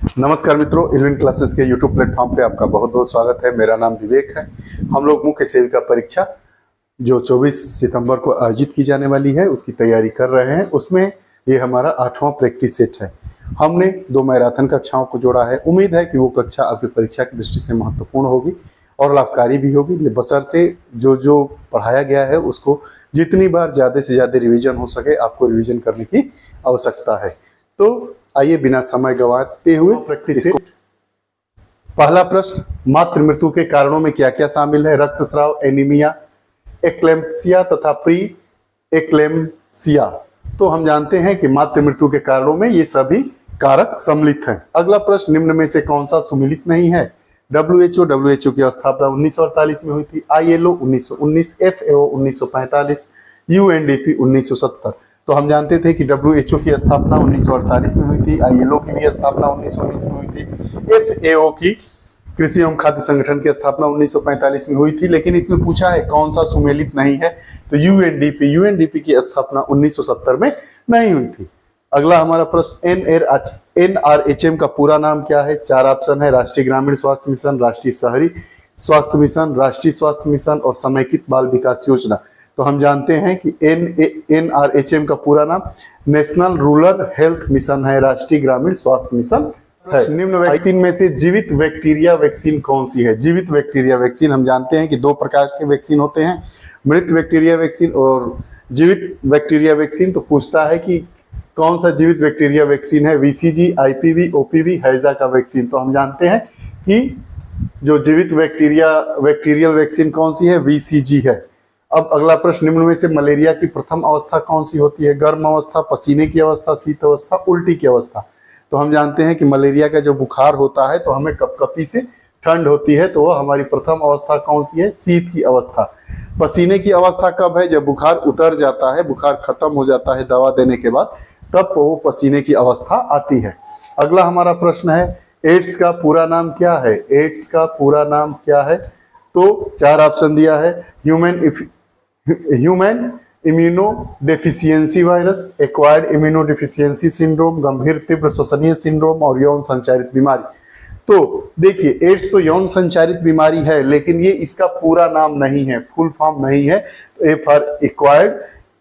नमस्कार मित्रों, eleven classes के यूट्यूब प्लेटफॉर्म पे आपका बहुत बहुत स्वागत है। मेरा नाम विवेक है। हम लोग मुख्य सेविका परीक्षा जो 24 सितंबर को आयोजित की जाने वाली है उसकी तैयारी कर रहे हैं। उसमें ये हमारा 8वां प्रैक्टिस सेट है। हमने 2 मैराथन कक्षाओं को जोड़ा है। उम्मीद है कि वो कक्षा आपकी परीक्षा की दृष्टि से महत्वपूर्ण होगी और लाभकारी भी होगी, बशर्ते जो पढ़ाया गया है उसको जितनी बार ज़्यादा से ज़्यादा रिवीजन हो सके आपको रिवीजन करने की आवश्यकता है। तो आइए बिना समय गंवाते हुए प्रैक्टिस। पहला प्रश्न, मातृ मृत्यु के कारणों में क्या क्या शामिल है? रक्तस्राव, एनीमिया, एक्लेम्पसिया तथा प्री एक्लेम्पसिया। तो हम जानते हैं कि मातृ मृत्यु के कारणों में ये सभी कारक सम्मिलित हैं। अगला प्रश्न, निम्न में से कौन सा सुमिलित नहीं है? WHO की स्थापना 1948 में हुई थी, ILO 1919, FAO 1945, UNDP 1970। तो हम जानते थे कि WHO की स्थापना 1948 में हुई थी, ILO की भी स्थापना 1919 में हुई थी, FAO की कृषि एवं खाद्य संगठन की स्थापना 1945 में हुई थी। लेकिन इसमें पूछा है कौन सा सुमेलित नहीं है, तो UNDP की स्थापना 1970 में नहीं हुई थी। अगला हमारा प्रश्न, NRHM का पूरा नाम क्या है? 4 ऑप्शन है, राष्ट्रीय ग्रामीण स्वास्थ्य मिशन, राष्ट्रीय शहरी स्वास्थ्य मिशन, राष्ट्रीय स्वास्थ्य मिशन और समेकित बाल विकास योजना। तो हम जानते हैं कि NRHM का पूरा नाम नेशनल रूरल हेल्थ मिशन है, राष्ट्रीय ग्रामीण स्वास्थ्य मिशन है। निम्न वैक्सीन में से जीवित बैक्टीरिया वैक्सीन कौन सी है? जीवित बैक्टीरिया वैक्सीन हम जानते हैं कि 2 प्रकार के वैक्सीन होते हैं, मृत बैक्टीरिया वैक्सीन और जीवित बैक्टीरिया वैक्सीन। तो पूछता है कि कौन सा जीवित बैक्टीरिया वैक्सीन है? VCG, IPV, OPV, हैजा का वैक्सीन। तो हम जानते हैं कि जो जीवित बैक्टीरियल वैक्सीन कौन सी है? VCG है। अब अगला प्रश्न, निम्न में से मलेरिया की प्रथम अवस्था कौन सी होती है? गर्म अवस्था, पसीने की अवस्था, शीत अवस्था, उल्टी की अवस्था। तो हम जानते हैं कि मलेरिया का जो बुखार होता है तो हमें कपकपी से ठंड होती है, तो वो हमारी प्रथम अवस्था कौन सी है? शीत की अवस्था। पसीने की अवस्था कब है? जब बुखार उतर जाता है, बुखार खत्म हो जाता है दवा देने के बाद, तब वो पसीने की अवस्था आती है। अगला हमारा प्रश्न है, एड्स का पूरा नाम क्या है? एड्स का पूरा नाम क्या है? तो 4 ऑप्शन दिया है, human immunodeficiency virus, acquired immunodeficiency syndrome, गंभीर तीव्र श्वसनीय सिंड्रोम और यौन संचारित बीमारी। तो देखिए, एड्स तो यौन संचारित बीमारी है, लेकिन ये इसका पूरा नाम नहीं है, फुल फॉर्म नहीं है। तो A for acquired,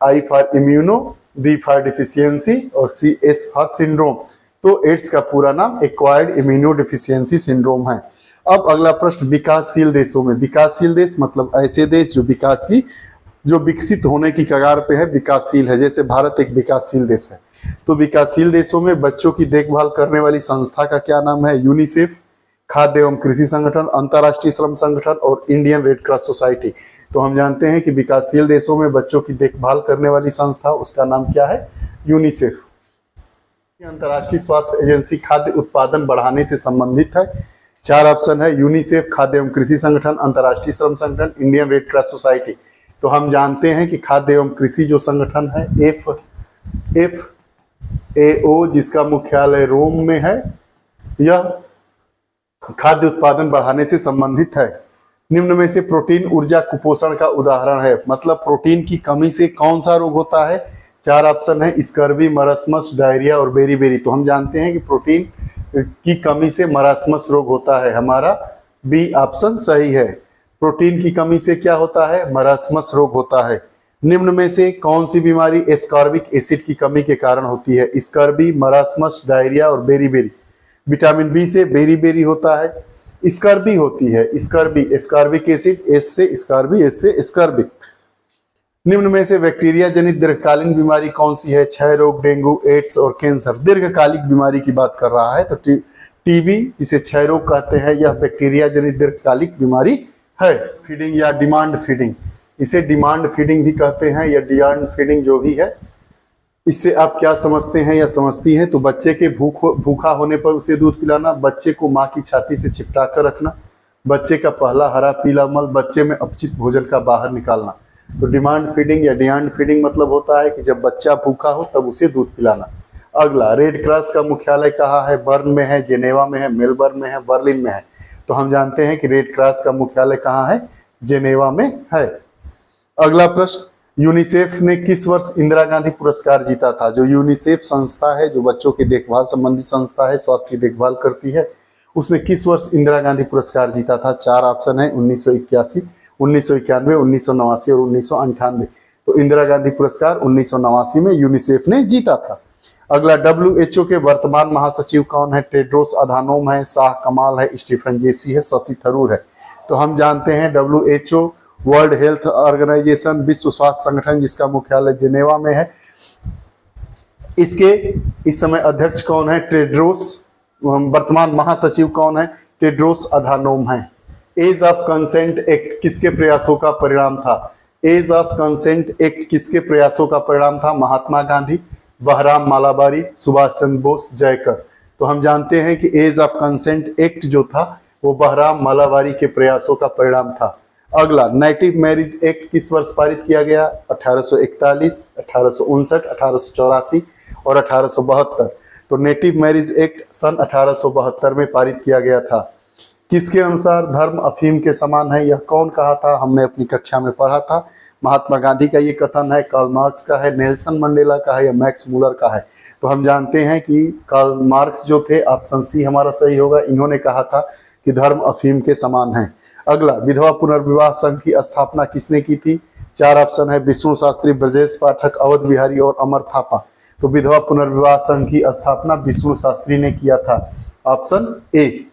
I for immuno, D for deficiency और S फॉर सिंड्रोम। तो एड्स का पूरा नाम एक्वायर्ड इम्यूनोडेफिशिएंसी सिंड्रोम है। अब अगला प्रश्न, विकासशील देशों में। विकासशील देश मतलब ऐसे देश जो विकसित होने की कगार पे है, विकासशील है। जैसे भारत एक विकासशील देश है। तो विकासशील देशों में बच्चों की देखभाल करने वाली संस्था का क्या नाम है? यूनिसेफ, खाद्य एवं कृषि संगठन, अंतर्राष्ट्रीय श्रम संगठन और इंडियन रेड क्रॉस सोसाइटी। तो हम जानते हैं कि विकासशील देशों में बच्चों की देखभाल करने वाली संस्था, उसका नाम क्या है? यूनिसेफ। अंतर्राष्ट्रीय स्वास्थ्य एजेंसी खाद्य उत्पादन बढ़ाने से संबंधित है। 4 ऑप्शन है, यूनिसेफ, खाद्य एवं कृषि संगठन, अंतर्राष्ट्रीय श्रम संगठन, इंडियन रेड क्रॉस सोसाइटी। तो हम जानते हैं कि खाद्य एवं कृषि जो संगठन है FAO, जिसका मुख्यालय रोम में है, यह खाद्य उत्पादन बढ़ाने से संबंधित है। निम्न में से प्रोटीन ऊर्जा कुपोषण का उदाहरण है, मतलब प्रोटीन की कमी से कौन सा रोग होता है? 4 ऑप्शन है, स्कर्वी, मरास्मस, डायरिया और बेरी। तो हम जानते हैं कि प्रोटीन की कमी से मरास्मस रोग होता है, हमारा B ऑप्शन सही है। प्रोटीन की कमी से क्या होता है? मरास्मस रोग होता है। निम्न में से कौन सी बीमारी एस्कॉर्बिक एसिड की कमी के कारण होती है? स्कर्वी, मरास्मस, डायरिया और बेरी। विटामिन B से बेरी होता है, स्कर्वी होती है, एस्कॉर्बिक एसिड, S से स्कर्वी, S से स्कर्बिक। निम्न में से बैक्टीरिया जनित दीर्घकालीन बीमारी कौन सी है? क्षय रोग, डेंगू, एड्स और कैंसर। दीर्घकालिक बीमारी की बात कर रहा है, तो TB, जिसे क्षय रोग कहते हैं, यह बैक्टीरिया जनित दीर्घकालिक बीमारी है। फीडिंग या डिमांड फीडिंग, इसे डिमांड फीडिंग भी कहते हैं या डिमांड फीडिंग जो भी है। इससे आप क्या समझते हैं या समझती हैं? तो बच्चे के भूखा होने पर उसे दूध पिलाना, बच्चे को माँ की छाती से चिपटा कर रखना, बच्चे का पहला हरा पीला मल, बच्चे में अपचित भोजन का बाहर निकालना। तो डिमांड फीडिंग या डिमांड फीडिंग मतलब होता है कि जब बच्चा भूखा हो तब उसे दूध पिलाना। अगला, रेड क्रॉस का मुख्यालय कहाँ है? बर्न में है, जेनेवा में है, मेलबर्न में है, बर्लिन में है। तो हम जानते हैं कि रेड क्रॉस का मुख्यालय कहाँ है? जेनेवा में है। अगला प्रश्न, यूनिसेफ ने किस वर्ष इंदिरा गांधी पुरस्कार जीता था? जो यूनिसेफ संस्था है, जो बच्चों की देखभाल संबंधी संस्था है, स्वास्थ्य की देखभाल करती है, उसने किस वर्ष इंदिरा गांधी पुरस्कार जीता था? 4 ऑप्शन है, 1981, 1991, 1989 और 1998। तो इंदिरा गांधी पुरस्कार 1989 में यूनिसेफ ने जीता था। अगला, WHO के वर्तमान महासचिव कौन है? टेड्रोस अधानोम है, शाह कमाल है, स्टीफन जेसी है, शशि थरूर है। तो हम जानते हैं WHO वर्ल्ड हेल्थ ऑर्गेनाइजेशन, विश्व स्वास्थ्य संगठन, जिसका मुख्यालय जिनेवा में है, इसके इस समय अध्यक्ष कौन है? टेड्रोस। वर्तमान महासचिव कौन है? टेड्रोस अधानोम है। एज ऑफ कंसेंट एक्ट किसके प्रयासों का परिणाम था? एज ऑफ कंसेंट एक्ट किसके प्रयासों का परिणाम था? महात्मा गांधी, बहराम मालाबारी, सुभाष चंद्र बोस, जयकर। तो हम जानते हैं कि एज ऑफ कंसेंट एक्ट जो था वो बहराम मालाबारी के प्रयासों का परिणाम था। अगला, नेटिव मैरिज एक्ट किस वर्ष पारित किया गया? 1841, 1859, 1884 और 1872। तो नेटिव मैरिज एक्ट सन 1872 में पारित किया गया था। किसके अनुसार धर्म अफीम के समान है? यह कौन कहा था? हमने अपनी कक्षा में पढ़ा था। महात्मा गांधी का ये कथन है, कार्ल मार्क्स का है, नेल्सन मंडेला का है या मैक्स मूलर का है? तो हम जानते हैं कि कार्ल मार्क्स जो थे, ऑप्शन सी हमारा सही होगा, इन्होंने कहा था कि धर्म अफीम के समान है। अगला, विधवा पुनर्विवाह संघ की स्थापना किसने की थी? 4 ऑप्शन है, विष्णु शास्त्री, ब्रजेश पाठक, अवध बिहारी और अमर थापा। तो विधवा पुनर्विवाह संघ की स्थापना विष्णु शास्त्री ने किया था, ऑप्शन ए।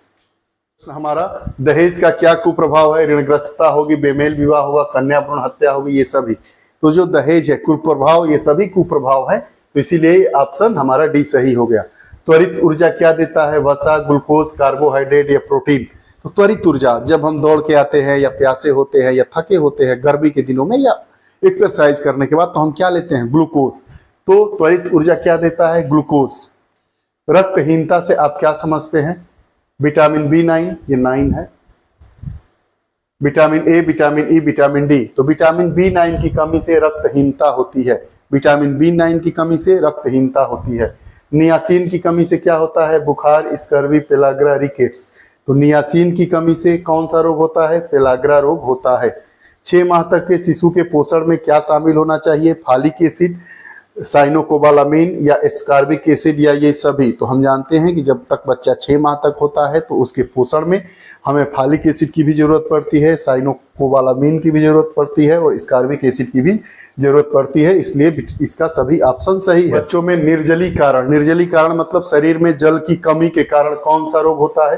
हमारा, दहेज का क्या कुप्रभाव है? ऋणग्रस्तता होगी, बेमेल विवाह होगा, कन्या भ्रूण हत्या होगी, ये सभी। तो जो दहेज है, कुप्रभाव, ये सभी कुप्रभाव है, तो इसीलिए ऑप्शन हमारा डी सही हो गया। त्वरित ऊर्जा क्या देता है? वसा, ग्लूकोज, कार्बोहाइड्रेट या प्रोटीन? तो त्वरित ऊर्जा, जब हम दौड़ के आते हैं या प्यासे होते हैं या थके होते हैं गर्मी के दिनों में या एक्सरसाइज करने के बाद, तो हम क्या लेते हैं? ग्लूकोज। तो त्वरित ऊर्जा क्या देता है? ग्लूकोज। रक्तहीनता से आप क्या समझते हैं? विटामिन B9, ये 9 है, vitamin A, vitamin E, vitamin D. तो विटामिन B9 की कमी से रक्तहीनता होती है, विटामिन B9 की कमी से रक्तहीनता होती है। नियासिन की कमी से क्या होता है? बुखार, स्कर्वी, पेलाग्रा, रिकेट्स। तो नियासिन की कमी से कौन सा रोग होता है? पेलाग्रा रोग होता है। 6 माह तक के शिशु के पोषण में क्या शामिल होना चाहिए? फॉलिक एसिड, साइनोकोबालामिन या एस्कॉर्बिक एसिड या ये सभी। तो हम जानते हैं कि जब तक बच्चा 6 माह तक होता है तो उसके पोषण में हमें फॉलिक एसिड की भी जरूरत पड़ती है, साइनोकोबालामिन की भी जरूरत पड़ती है और एस्कॉर्बिक एसिड की भी जरूरत पड़ती है, इसलिए इसका सभी ऑप्शन सही है। बच्चों में निर्जलीकरण, निर्जलीकरण मतलब शरीर में जल की कमी के कारण कौन सा रोग होता है?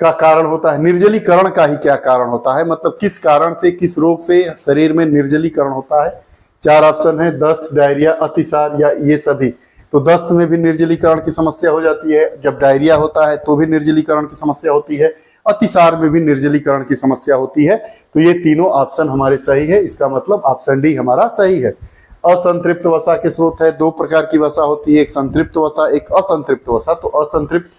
का कारण होता है? निर्जलीकरण का ही क्या कारण होता है? मतलब किस कारण से, किस रोग से शरीर में निर्जलीकरण होता है? 4 ऑप्शन है, दस्त, डायरिया, अतिसार या ये सभी। तो दस्त में भी निर्जलीकरण की समस्या हो जाती है, जब डायरिया होता है तो भी निर्जलीकरण की समस्या होती है, अतिसार में भी निर्जलीकरण की समस्या होती है। तो ये तीनों ऑप्शन हमारे सही है, इसका मतलब ऑप्शन डी हमारा सही है। असंतृप्त वसा के स्रोत है, 2 प्रकार की वसा होती है, एक संतृप्त वसा, एक असंतृप्त वसा। तो असंतृप्त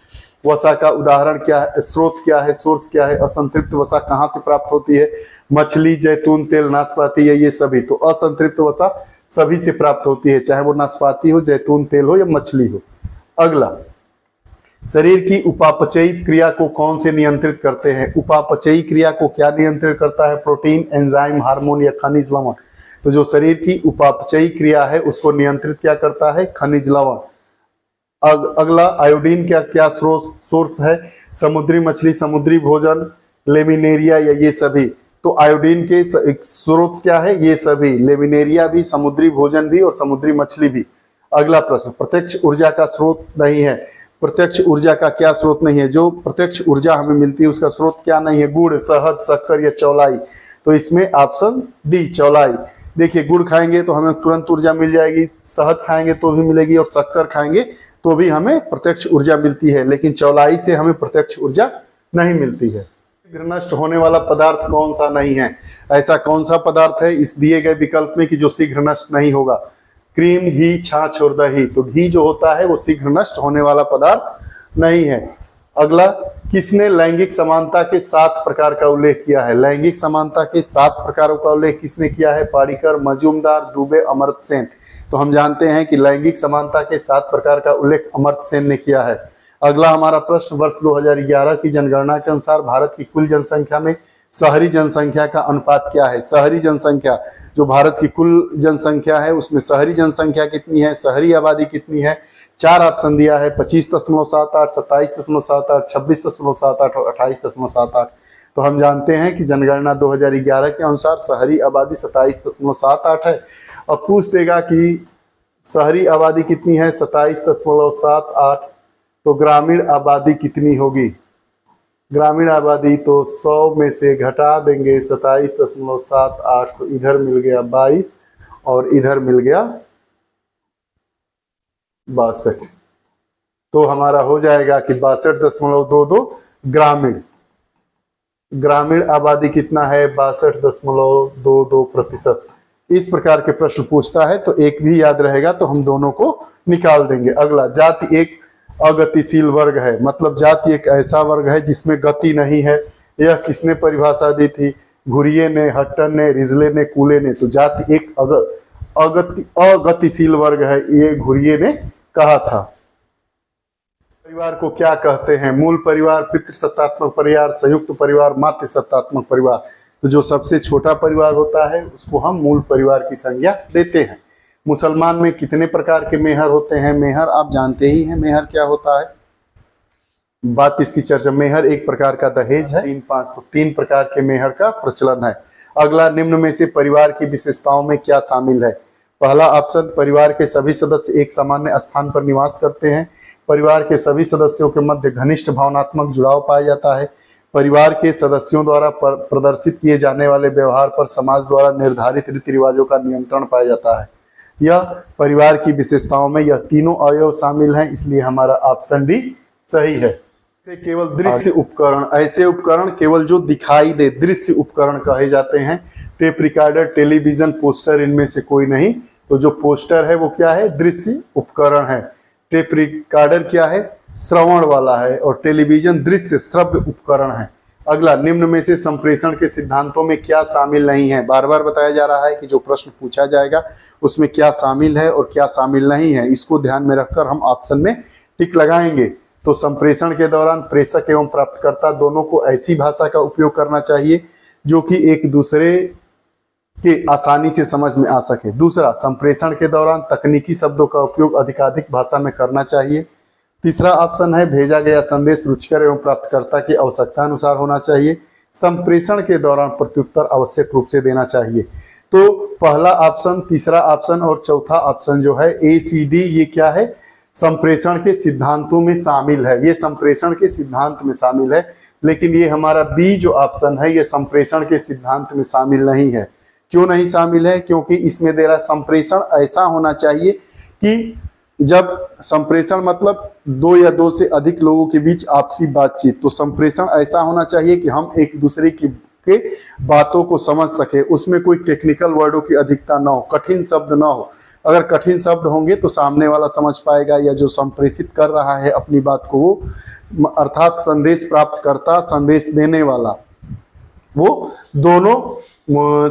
वसा का उदाहरण क्या है? स्रोत क्या है? सोर्स क्या है? असंतृप्त वसा कहाँ से प्राप्त होती है? मछली, जैतून तेल, नाशपाती है, ये सभी। तो असंतृप्त वसा सभी से प्राप्त होती है, चाहे वो नाशपाती हो, जैतून तेल हो या मछली हो। अगला, शरीर की उपापचयी क्रिया को कौन से नियंत्रित करते हैं? उपापचयी क्रिया को क्या नियंत्रित करता है? प्रोटीन, एंजाइम, हार्मोन या खनिज लवण। तो जो शरीर की उपापचयी क्रिया है उसको नियंत्रित क्या करता है? खनिज लवण। अगला, आयोडीन क्या क्या सोर्स है? समुद्री मछली, समुद्री भोजन, लेमिनेरिया या ये सभी। तो आयोडीन के स्रोत क्या है? ये सभी, लेमिनेरिया भी, समुद्री भोजन भी और समुद्री मछली भी। अगला प्रश्न, प्रत्यक्ष ऊर्जा का स्रोत नहीं है। प्रत्यक्ष ऊर्जा का क्या स्रोत नहीं है? जो प्रत्यक्ष ऊर्जा हमें मिलती है उसका स्रोत क्या नहीं है? गुड़, शहद, शक्कर या चौलाई। तो इसमें ऑप्शन डी, चौलाई। देखिए, गुड़ खाएंगे तो हमें तुरंत ऊर्जा मिल जाएगी, शहद खाएंगे तो भी मिलेगी और शक्कर खाएंगे तो भी हमें प्रत्यक्ष ऊर्जा मिलती है, लेकिन चौलाई से हमें प्रत्यक्ष ऊर्जा नहीं मिलती है। शीघ्र नष्ट होने वाला पदार्थ कौन सा नहीं है? ऐसा कौन सा पदार्थ है इस दिए गए विकल्प में कि जो शीघ्र नष्ट नहीं होगा? क्रीम, घी, छाछ और दही। तो घी जो होता है वो शीघ्र नष्ट होने वाला पदार्थ नहीं है। अगला, किसने लैंगिक समानता के 7 प्रकार का उल्लेख किया है? लैंगिक समानता के 7 प्रकारों का उल्लेख किसने किया है? पारीकर, मजूमदार, दुबे, अमर्त्य सेन। तो हम जानते हैं कि लैंगिक समानता के 7 प्रकार का उल्लेख अमर्त्य सेन ने किया है। अगला हमारा प्रश्न, वर्ष 2011 की जनगणना के अनुसार भारत की कुल जनसंख्या में शहरी जनसंख्या का अनुपात क्या है? शहरी जनसंख्या, जो भारत की कुल जनसंख्या है उसमें शहरी जनसंख्या कितनी है, शहरी आबादी कितनी है? 4 ऑप्शन दिया है, 25.78, 27.78, 26.78 और 28.78। तो हम जानते हैं कि जनगणना 2011 के अनुसार शहरी आबादी 27.78 है। अब पूछ देगा कि शहरी आबादी कितनी है, 27.78, तो ग्रामीण आबादी कितनी होगी? ग्रामीण आबादी तो 100 में से घटा देंगे 27.78, तो इधर मिल गया 22 और इधर मिल गया 62, तो हमारा हो जाएगा कि 62.22 ग्रामीण। ग्रामीण आबादी कितना है? 62.22%। इस प्रकार के प्रश्न पूछता है तो एक भी याद रहेगा तो हम दोनों को निकाल देंगे। अगला, जाति एक अगतिशील वर्ग है, मतलब जाति एक ऐसा वर्ग है जिसमें गति नहीं है। यह किसने परिभाषा दी थी? घुरिये ने, हट्टन ने, रिजले ने, कूले ने। तो जाति एक अगतिशील वर्ग है, ये घुरिये ने कहा था। परिवार को क्या कहते हैं? मूल परिवार, पितृसत्तात्मक परिवार, संयुक्त परिवार, मातृसत्तात्मक परिवार। तो जो सबसे छोटा परिवार होता है उसको हम मूल परिवार की संज्ञा देते हैं। मुसलमान में कितने प्रकार के मेहर होते हैं? मेहर आप जानते ही हैं, मेहर क्या होता है, बात इसकी चर्चा। मेहर एक प्रकार का दहेज है। 3 प्रकार के मेहर का प्रचलन है। अगला, निम्न में से परिवार की विशेषताओं में क्या शामिल है? पहला ऑप्शन, परिवार के सभी सदस्य एक सामान्य स्थान पर निवास करते हैं। परिवार के सभी सदस्यों के मध्य घनिष्ठ भावनात्मक जुड़ाव पाया जाता है। परिवार के सदस्यों द्वारा प्रदर्शित किए जाने वाले व्यवहार पर समाज द्वारा निर्धारित रीति रिवाजों का नियंत्रण पाया जाता है। यह परिवार की विशेषताओं में यह तीनों अवयव शामिल हैं, इसलिए हमारा ऑप्शन डी सही है। केवल दृश्य उपकरण, ऐसे उपकरण केवल जो दिखाई दे, दृश्य उपकरण कहे जाते हैं। टेप रिकॉर्डर, टेलीविजन, पोस्टर, इनमें से कोई नहीं। तो जो पोस्टर है वो क्या है? दृश्य उपकरण है। टेप रिकॉर्डर क्या है? श्रवण वाला है, और टेलीविजन दृश्य श्रव्य उपकरण है। अगला, निम्न में से संप्रेषण के सिद्धांतों में क्या शामिल नहीं है? बार बार बताया जा रहा है कि जो प्रश्न पूछा जाएगा उसमें क्या शामिल है और क्या शामिल नहीं है, इसको ध्यान में रखकर हम ऑप्शन में टिक लगाएंगे। तो संप्रेषण के दौरान प्रेषक एवं प्राप्तकर्ता दोनों को ऐसी भाषा का उपयोग करना चाहिए जो कि एक दूसरे के आसानी से समझ में आ सके। दूसरा, संप्रेषण के दौरान तकनीकी शब्दों का उपयोग अधिकाधिक भाषा में करना चाहिए। तीसरा ऑप्शन है, भेजा गया संदेश रुचिकर एवं प्राप्तकर्ता की आवश्यकता अनुसार होना चाहिए। संप्रेषण के दौरान प्रत्युत्तर आवश्यक रूप से देना चाहिए। तो पहला ऑप्शन, तीसरा ऑप्शन और चौथा ऑप्शन जो है ACD, ये क्या है? संप्रेषण के सिद्धांतों में शामिल है। ये संप्रेषण के सिद्धांत में शामिल है, लेकिन ये हमारा बी जो ऑप्शन है ये संप्रेषण के सिद्धांत में शामिल नहीं है। क्यों नहीं शामिल है? क्योंकि इसमें दे रहा संप्रेषण ऐसा होना चाहिए कि जब संप्रेषण मतलब 2 या 2 से अधिक लोगों के बीच आपसी बातचीत, तो संप्रेषण ऐसा होना चाहिए कि हम एक दूसरे के बातों को समझ सके, उसमें कोई टेक्निकल वर्डों की अधिकता ना हो, कठिन शब्द ना हो। अगर कठिन शब्द होंगे तो सामने वाला समझ पाएगा, या जो संप्रेषित कर रहा है अपनी बात को वो, अर्थात संदेश प्राप्त करता, संदेश देने वाला, वो दोनों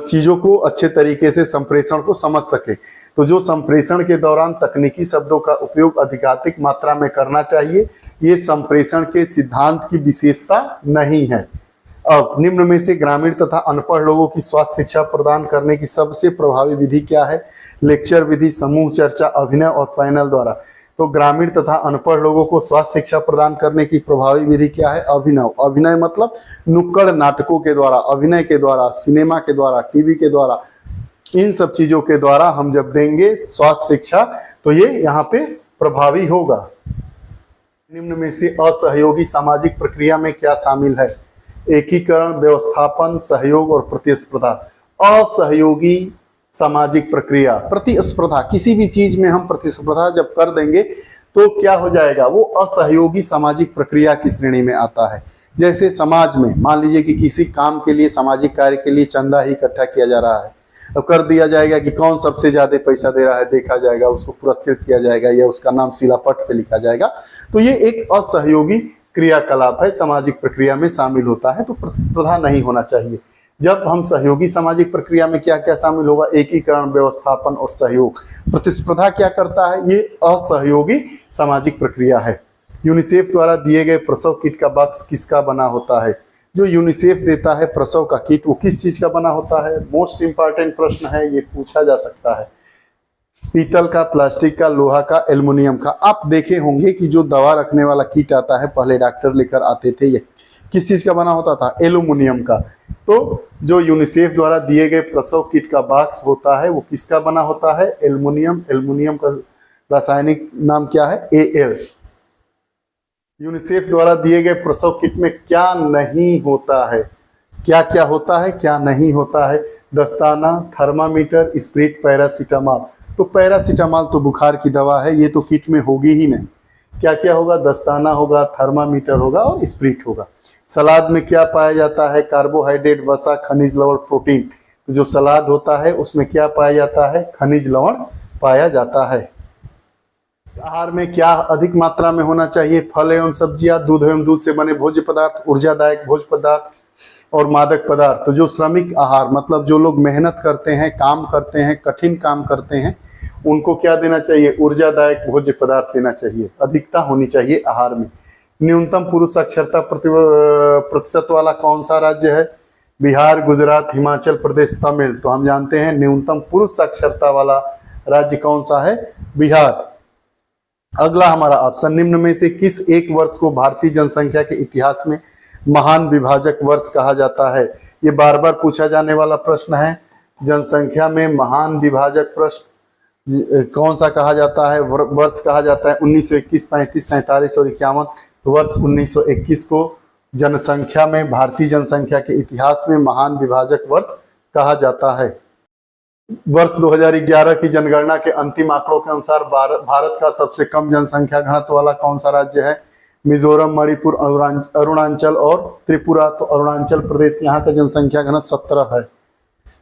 चीजों को अच्छे तरीके से संप्रेषण को समझ सके। तो जो संप्रेषण के दौरान तकनीकी शब्दों का उपयोग अधिकाधिक मात्रा में करना चाहिए, ये संप्रेषण के सिद्धांत की विशेषता नहीं है। अब निम्न में से ग्रामीण तथा अनपढ़ लोगों की स्वास्थ्य शिक्षा प्रदान करने की सबसे प्रभावी विधि क्या है? लेक्चर विधि, समूह चर्चा, अभिनय और पैनल द्वारा। तो ग्रामीण तथा अनपढ़ लोगों को स्वास्थ्य शिक्षा प्रदान करने की प्रभावी विधि क्या है? अभिनव। अभिनय मतलब नुक्कड़ नाटकों के द्वारा, अभिनय के द्वारा, सिनेमा के द्वारा, टीवी के द्वारा, इन सब चीजों के द्वारा हम जब देंगे स्वास्थ्य शिक्षा तो ये यहाँ पे प्रभावी होगा। निम्न में से असहयोगी सामाजिक प्रक्रिया में क्या शामिल है? एकीकरण, व्यवस्थापन, सहयोग और प्रतिस्पर्धा। असहयोगी सामाजिक प्रक्रिया, प्रतिस्पर्धा, किसी भी चीज में हम प्रतिस्पर्धा जब कर देंगे तो क्या हो जाएगा? वो असहयोगी सामाजिक प्रक्रिया की श्रेणी में आता है। जैसे समाज में मान लीजिए कि किसी काम के लिए, सामाजिक कार्य के लिए चंदा ही इकट्ठा किया जा रहा है, अब कर दिया जाएगा कि कौन सबसे ज्यादा पैसा दे रहा है देखा जाएगा, उसको पुरस्कृत किया जाएगा या उसका नाम शिलापट पे लिखा जाएगा। तो ये एक असहयोगी क्रियाकलाप है, सामाजिक प्रक्रिया में शामिल होता है। तो प्रतिस्पर्धा नहीं होना चाहिए। जब हम सहयोगी सामाजिक प्रक्रिया में क्या क्या शामिल होगा? एकीकरण, व्यवस्थापन और सहयोग। प्रतिस्पर्धा क्या करता है? ये असहयोगी सामाजिक प्रक्रिया है। यूनिसेफ द्वारा दिए गए प्रसव किट का बॉक्स किसका बना होता है? जो यूनिसेफ देता है प्रसव का किट वो किस चीज का बना होता है? मोस्ट इंपॉर्टेंट प्रश्न है, ये पूछा जा सकता है। पीतल का, प्लास्टिक का, लोहा का, एल्युमिनियम का। आप देखे होंगे कि जो दवा रखने वाला किट आता है पहले डॉक्टर लेकर आते थे, ये किस चीज का बना होता था? एल्युमिनियम का। तो जो यूनिसेफ द्वारा दिए गए प्रसव किट का बॉक्स होता है वो किसका बना होता है? एल्युमिनियम। एल्युमिनियम का रासायनिक नाम क्या है? Al। यूनिसेफ द्वारा दिए गए प्रसव किट में क्या नहीं होता है? क्या क्या होता है, क्या नहीं होता है? दस्ताना, थर्मामीटर, स्प्रिट, पैरासीटामॉल। तो पैरासीटामॉल तो बुखार की दवा है, ये तो किट में होगी ही नहीं। क्या क्या होगा? दस्ताना होगा, थर्मामीटर होगा और स्प्रिट होगा। सलाद में क्या पाया जाता है? कार्बोहाइड्रेट, वसा, खनिज लवण, प्रोटीन। तो जो सलाद होता है उसमें क्या पाया जाता है? खनिज लवण पाया जाता है। आहार में क्या अधिक मात्रा में होना चाहिए? फल एवं सब्जियां, दूध एवं दूध से बने भोज्य पदार्थ, ऊर्जादायक भोज्य पदार्थ और मादक पदार्थ। तो जो श्रमिक आहार मतलब जो लोग मेहनत करते हैं, काम करते हैं, कठिन काम करते हैं, उनको क्या देना चाहिए? ऊर्जादायक भोज्य पदार्थ देना चाहिए। अधिकता होनी चाहिए आहार में। न्यूनतम पुरुष साक्षरता प्रतिशत वाला कौन सा राज्य है? बिहार, गुजरात, हिमाचल प्रदेश, तमिल। तो हम जानते हैं न्यूनतम पुरुष साक्षरता वाला राज्य कौन सा है? बिहार। अगला हमारा ऑप्शन, निम्न में से किस एक वर्ष को भारतीय जनसंख्या के इतिहास में महान विभाजक वर्ष कहा जाता है? ये बार बार पूछा जाने वाला प्रश्न है। जनसंख्या में महान विभाजक प्रश्न कौन सा कहा जाता है? वर्ष कहा जाता है 1921, 35, 47 और 51। तो वर्ष 1921 को जनसंख्या में, भारतीय जनसंख्या के इतिहास में महान विभाजक वर्ष कहा जाता है। वर्ष 2011 की जनगणना के अंतिम आंकड़ों के अनुसार भारत का सबसे कम जनसंख्या घनत्व वाला कौन सा राज्य है? मिजोरम, मणिपुर, अरुणाचल और त्रिपुरा। तो अरुणाचल प्रदेश, यहाँ का जनसंख्या घनत्व 17 है।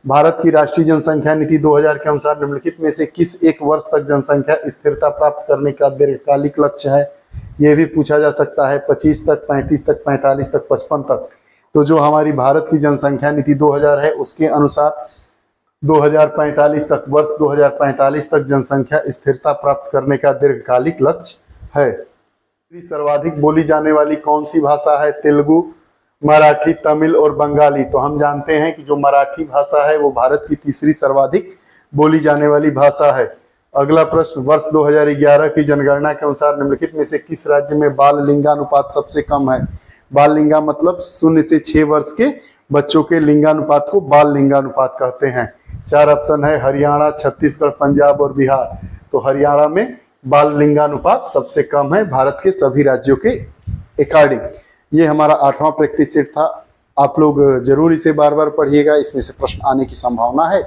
भारत की राष्ट्रीय जनसंख्या नीति 2000 के अनुसार निम्नलिखित में से किस एक वर्ष तक जनसंख्या स्थिरता प्राप्त करने का दीर्घकालिक लक्ष्य है? यह भी पूछा जा सकता है। 25 तक, 35 तक, 45 तक, 55 तक। तो जो हमारी भारत की जनसंख्या नीति 2000 है उसके अनुसार 2045 तक, वर्ष 2045 तक जनसंख्या स्थिरता प्राप्त करने का दीर्घकालिक लक्ष्य है। सर्वाधिक बोली जाने वाली कौन सी भाषा है? तेलुगु, मराठी, तमिल और बंगाली। तो हम जानते हैं कि जो मराठी भाषा है वो भारत की तीसरी सर्वाधिक बोली जाने वाली भाषा है। अगला प्रश्न, वर्ष 2011 की जनगणना के अनुसार निम्नलिखित में से किस राज्य में बाल लिंगानुपात सबसे कम है? बाल लिंगा मतलब 0 से 6 वर्ष के बच्चों के लिंगानुपात को बाल लिंगानुपात कहते हैं। 4 ऑप्शन है, हरियाणा, छत्तीसगढ़, पंजाब और बिहार। तो हरियाणा में बाल लिंगानुपात सबसे कम है भारत के सभी राज्यों के अकॉर्डिंग। ये हमारा 8वां प्रैक्टिस सेट था। आप लोग जरूर इसे बार बार पढ़िएगा, इसमें से प्रश्न आने की संभावना है।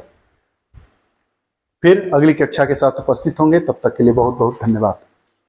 फिर अगली कक्षा के साथ उपस्थित होंगे, तब तक के लिए बहुत बहुत धन्यवाद।